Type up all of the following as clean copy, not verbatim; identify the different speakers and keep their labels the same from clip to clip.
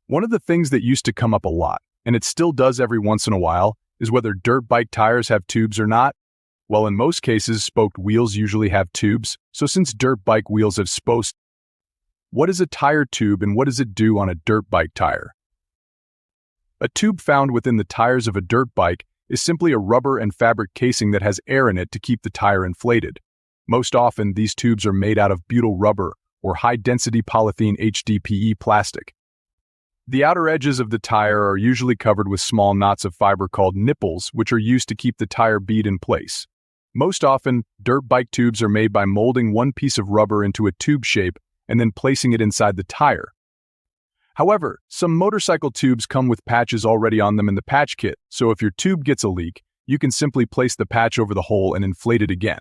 Speaker 1: One of the things that used to come up a lot, and it still does every once in a while, is whether dirt bike tires have tubes or not. Well, in most cases, spoked wheels usually have tubes, so since dirt bike wheels have spokes, what is a tire tube and what does it do on a dirt bike tire? A tube found within the tires of a dirt bike is simply a rubber and fabric casing that has air in it to keep the tire inflated. Most often, these tubes are made out of butyl rubber or high-density polythene HDPE plastic. The outer edges of the tire are usually covered with small knots of fiber called nipples, which are used to keep the tire bead in place. Most often, dirt bike tubes are made by molding one piece of rubber into a tube shape and then placing it inside the tire. However, some motorcycle tubes come with patches already on them in the patch kit, so if your tube gets a leak, you can simply place the patch over the hole and inflate it again.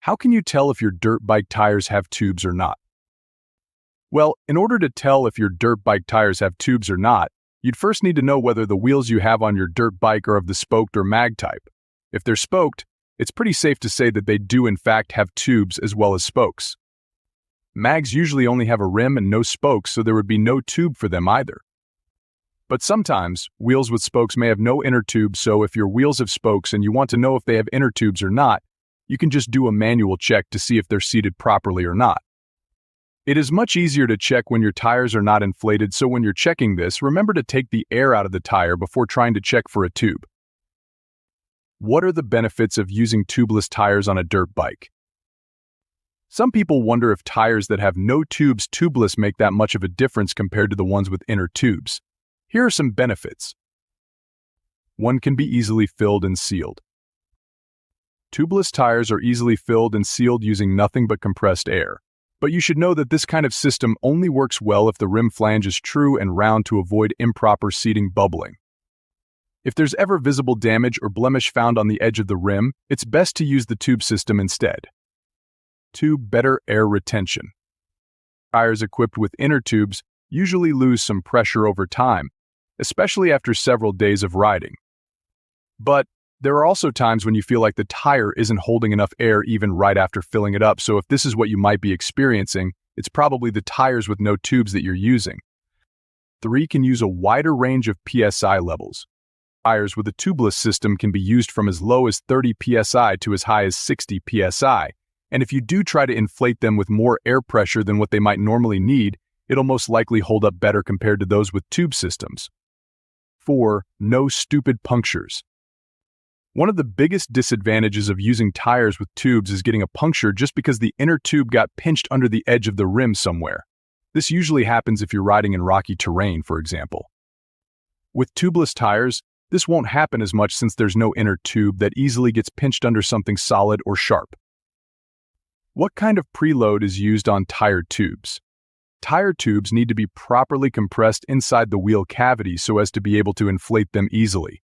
Speaker 1: How can you tell if your dirt bike tires have tubes or not? Well, in order to tell if your dirt bike tires have tubes or not, you'd first need to know whether the wheels you have on your dirt bike are of the spoked or mag type. If they're spoked, it's pretty safe to say that they do in fact have tubes as well as spokes. Mags usually only have a rim and no spokes, so there would be no tube for them either. But sometimes, wheels with spokes may have no inner tube, so if your wheels have spokes and you want to know if they have inner tubes or not, you can just do a manual check to see if they're seated properly or not. It is much easier to check when your tires are not inflated, so when you're checking this, remember to take the air out of the tire before trying to check for a tube. What are the benefits of using tubeless tires on a dirt bike? Some people wonder if tires that have no tubes tubeless make that much of a difference compared to the ones with inner tubes. Here are some benefits. One can be easily filled and sealed. Tubeless tires are easily filled and sealed using nothing but compressed air. But you should know that this kind of system only works well if the rim flange is true and round to avoid improper seating bubbling. If there's ever visible damage or blemish found on the edge of the rim, it's best to use the tube system instead. 2. Better air retention. Tires equipped with inner tubes usually lose some pressure over time, especially after several days of riding. But there are also times when you feel like the tire isn't holding enough air even right after filling it up, so if this is what you might be experiencing, it's probably the tires with no tubes that you're using. 3. Can use a wider range of PSI levels. Tires with a tubeless system can be used from as low as 30 PSI to as high as 60 PSI, and if you do try to inflate them with more air pressure than what they might normally need, it'll most likely hold up better compared to those with tube systems. 4. No stupid punctures. One of the biggest disadvantages of using tires with tubes is getting a puncture just because the inner tube got pinched under the edge of the rim somewhere. This usually happens if you're riding in rocky terrain, for example. With tubeless tires, this won't happen as much since there's no inner tube that easily gets pinched under something solid or sharp. What kind of preload is used on tire tubes? Tire tubes need to be properly compressed inside the wheel cavity so as to be able to inflate them easily.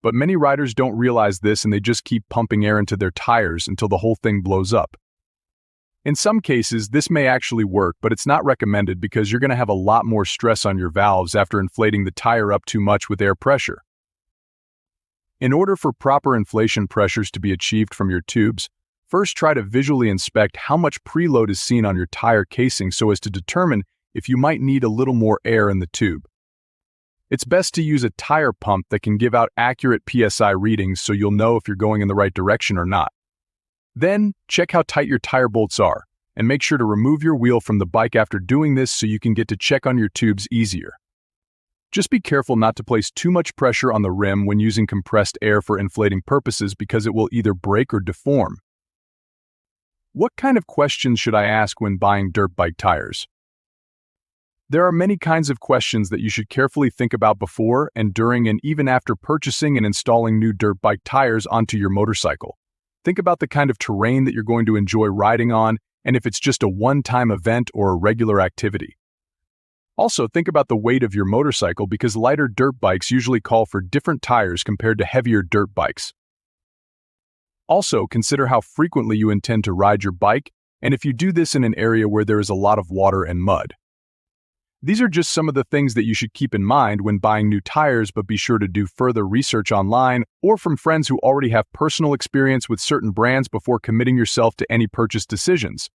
Speaker 1: But many riders don't realize this and they just keep pumping air into their tires until the whole thing blows up. In some cases, this may actually work, but it's not recommended because you're going to have a lot more stress on your valves after inflating the tire up too much with air pressure. In order for proper inflation pressures to be achieved from your tubes, first try to visually inspect how much preload is seen on your tire casing so as to determine if you might need a little more air in the tube. It's best to use a tire pump that can give out accurate PSI readings so you'll know if you're going in the right direction or not. Then, check how tight your tire bolts are, and make sure to remove your wheel from the bike after doing this so you can get to check on your tubes easier. Just be careful not to place too much pressure on the rim when using compressed air for inflating purposes because it will either break or deform. What kind of questions should I ask when buying dirt bike tires? There are many kinds of questions that you should carefully think about before and during and even after purchasing and installing new dirt bike tires onto your motorcycle. Think about the kind of terrain that you're going to enjoy riding on and if it's just a one-time event or a regular activity. Also, think about the weight of your motorcycle because lighter dirt bikes usually call for different tires compared to heavier dirt bikes. Also, consider how frequently you intend to ride your bike and if you do this in an area where there is a lot of water and mud. These are just some of the things that you should keep in mind when buying new tires, but be sure to do further research online or from friends who already have personal experience with certain brands before committing yourself to any purchase decisions.